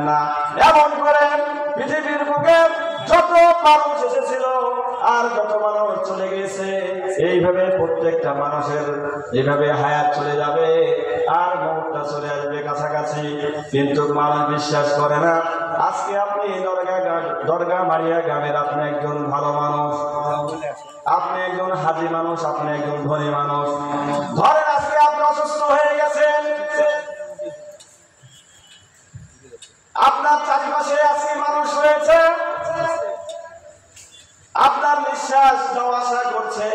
না। এমন করে পৃথিবীর বুকে যত মানুষ এসেছিল আর যত মানুষ চলে গেছে, এইভাবে প্রত্যেকটা মানুষের এইভাবে হায়াত চলে যাবে আর মৌতটা চলে আসবে কাছাকাছি। কিন্তু মানুষ বিশ্বাস করে না। আজকে আপনি দরগা মারিয়া গ্রামের আপনি একজন ভালো মানুষ, আপনি একজন হাজি মানুষ, আপনি একজন ধনী মানুষ। ধরেন আজকে আপনি অসুস্থ হয়ে গেছেন, আপনার চারিপাশে আজকে মানুষ রয়েছে, আপনার নিঃশ্বাস যাওয়া আসা করছে,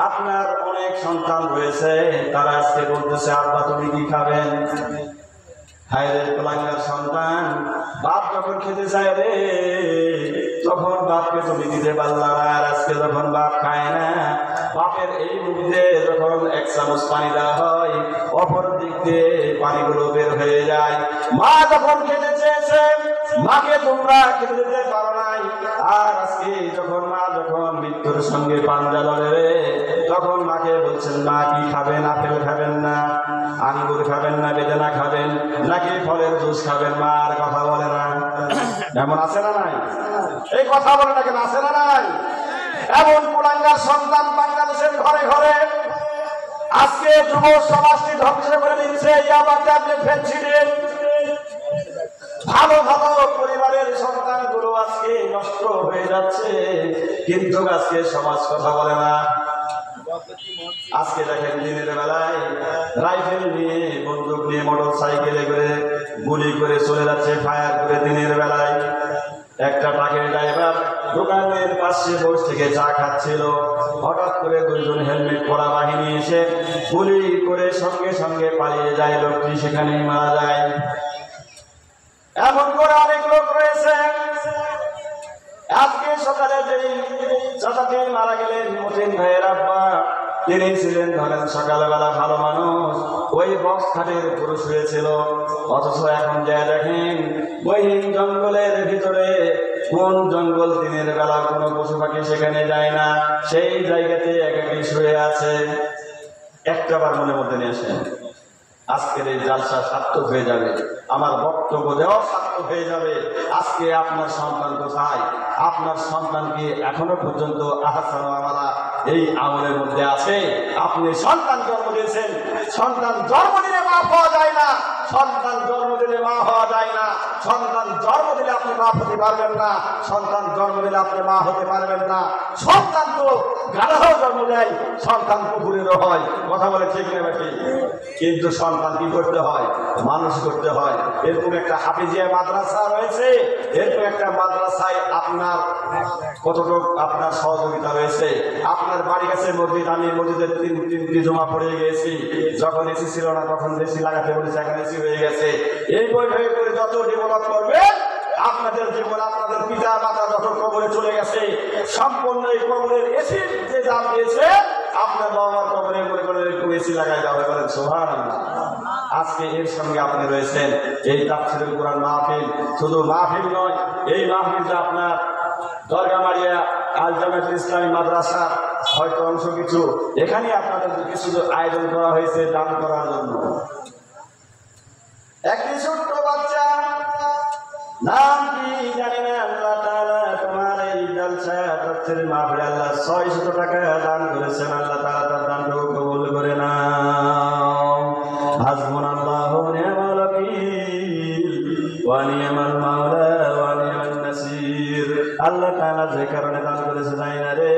আপনার অনেক সন্তান রয়েছে, তারা আজকে বলতেছে আব্বা তুমি কি খাবেন? হায় রে কুলাঙ্গার সন্তান, বাপ যখন খেতে চায় রে তখন বাপকে তুমি দিতে পারলা না। আর আজকে যখন বাপ খায় না, বাপের এই মুখ দিয়ে যখন এক চামচ পানি দেওয়া হয়, অপর দিক দিয়ে পানিগুলো বের হয়ে যায়। মা যখন খেতে চেয়েছে, মাকে তোমরা খেতে দিতে পারো নাই। আর আজকে যখন মা যখন মৃত্যুর সঙ্গে পাঞ্জা লড়ে রে, তখন মাকে বলছেন মা কি খাবেন? আপেল খাবেন না, আঙ্গুর খাবেন না, বেদানা খাবেন নাকি ফলের জুস খাবেন? মা আর কথা বলে না। এমন আছে না নাই? এই কথা বলে না কেন? আছে না নাই? এমন কুলাঙ্গার সন্তান বাংলাদেশের ঘরে ঘরে আজকে যুব সমাজটি ধ্বংস করে দিচ্ছে। ইয়াবা ট্যাবলেট ফেন্সিডিল, ভালো ভালো পরিবারের সন্তানগুলো আজকে নষ্ট হয়ে যাচ্ছে, কিন্তু আজকে সমাজ কথা বলে না। আজকে দেখেন দিনের বেলায় রাইফেল নিয়ে, বন্দুক নিয়ে, মোটর সাইকেলে করে গুলি করে চলে যাচ্ছে ফায়ার করে। দিনের বেলায় একটা ট্রাকের ড্রাইভার দোকানের পাশে বসে থেকে চা খাচ্ছিল, হঠাৎ করে দুইজন হেলমেট পরা বাহিনী এসে গুলি করে সঙ্গে সঙ্গে পালিয়ে যায়, লোকটি সেখানেই মারা যায়। এমন করে অনেক লোক রয়েছে। আজকে সকালে যেই চাচাটি মারা গেলেন, মতিন ভাইয়ের আব্বা, তিনি ছিলেন ধরেন সকালবেলা ভালো মানুষ, ওই বক্স খাটের পুরুষ হয়েছিল। অথচ এখন যা দেখেন মহিম জঙ্গলের ভিতরে, কোন জঙ্গল দিনের বেলা কোনো পশু পাখি সেখানে যায় না, সেই জায়গাতে একাকী শুয়ে আছে। একটাবার মনের মধ্যে নিয়ে আসেন, আজকের এই জালসা সার্থক হয়ে যাবে, আমার বক্তব্য দেওয়া সার্থক হয়ে যাবে। আজকে আপনার সন্তান কোথায়? আপনার সন্তান কি এখনো পর্যন্ত আহসান আমালা এই আমলের মধ্যে আছে? আপনি সন্তান জন্ম দিয়েছেন, সন্তান জন্ম দিলে মা হওয়া যায় না, সন্তান জন্ম দিলে মা হওয়া যায় না, সন্তান জন্ম দিলে আপনি মা হতে পারবেন না, সন্তান জন্ম দিলে আপনি মা হতে পারবেন না। সন্তান তো গাধাও জন্ম দেয়, সন্তান কুকুরেরও হয়, কথা বলে ঠিক না বেশি? কিন্তু সন্তান কি করতে হয়? মানুষ করতে হয়। এরকম একটা হাফিজিয়া মাদ্রাসা রয়েছে, এরকম একটা মাদ্রাসায় আপনার কতটুকু আপনার সহযোগিতা রয়েছে? আপনার বাড়ি কাছে মসজিদ, আমি মসজিদের তিনটি জমা পড়ে গিয়েছি, যখন এসি ছিল না তখন বেশি লাগাতে বলেছে, এখন এসি হয়ে গেছে। এই বই করে যত ডেভেলপ করবে আপনাদের জীবন, আপনাদের পিতা মাতা যত কবরে চলে গেছে, সম্পূর্ণ এই কবরের এসির যে দাম দিয়েছে, আপনার বাবা মার কবরে মনে করে একটু এসি লাগাই যাবে, বলেন সুবহানাল্লাহ। আজকে এর সঙ্গে আপনি রয়েছেন এই তাফসীরুল কুরআন মাহফিল। শুধু মাহফিল নয়, এই মাহফিলটা আপনার দরগা মারিয়া আল জামিয়াতুল ইসলামী মাদ্রাসা হয়তো অংশ কিছু, এখানে আপনাদের কিছু আয়োজন করা হয়েছে দান করার জন্য। একটি ছোট্ট বাচ্চা, নাম কি জানি না, আল্লাহ তাআলা তোমার এই জালসা তাফসীর মাহফিলে আল্লাহ 600 টাকা দান করেছেন। আল্লাহ তাআলা তার দানটুকু কবুল করে নাও। হাসবুনাল্লাহু ওয়া নি'মাল ওয়াকিল ওয়া নি'মাল মাওলা ওয়া নি'মান নাসির। আল্লাহ তাআলা যে কারণে দান করেছে জানি না রে,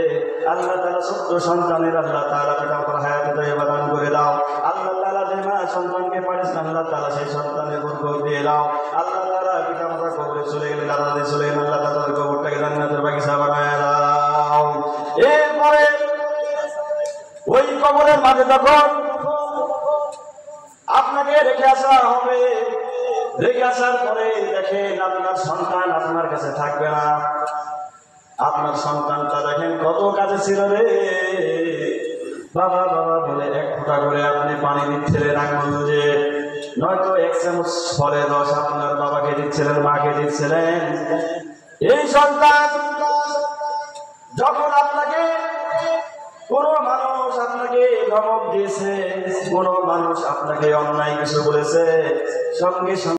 আল্লাহ তাআলা ছোট্ট সন্তানের আল্লাহ তাআলা তার হায়াতে তাইয়্যিবা দান করে দাও। আল্লাহ তাআলা যে মা সন্তানকে পাঠিয়েছেন, আল্লাহ তাআলা সেই সন্তানের বরকত দিয়ে দাও। আল্লাহ তাআলা পিতা মাতা কবরে চলে গেলে, দাদা দাদি চলে গেলে, আল্লাহ তাআলা তাদের কবরটাকে জান্নাতের বাগিচা বানায় দাও। এরপরে ওই কবরের মাঝে যখন আপনাকে রেখে আসা হবে, রেখে আসার পরে দেখেন আপনার সন্তান আপনার কাছে থাকবে না। আপনার সন্তানটা দেখেন কত কাছে ছিল রে, বাবা বাবা বলে এক ফোঁটা করে আপনি পানি দিচ্ছিলেন আঙুল দিয়ে, নয়তো এক চামচ ফলের রস আপনার বাবাকে দিচ্ছিলেন, মাকে দিচ্ছিলেন। এই সন্তান যখন আপনাকে কোন মানুষ আপনাকে ধমক দিয়েছে, কোন মানুষ আপনাকে অন্যায় কিছু বলেছে, সঙ্গে সঙ্গে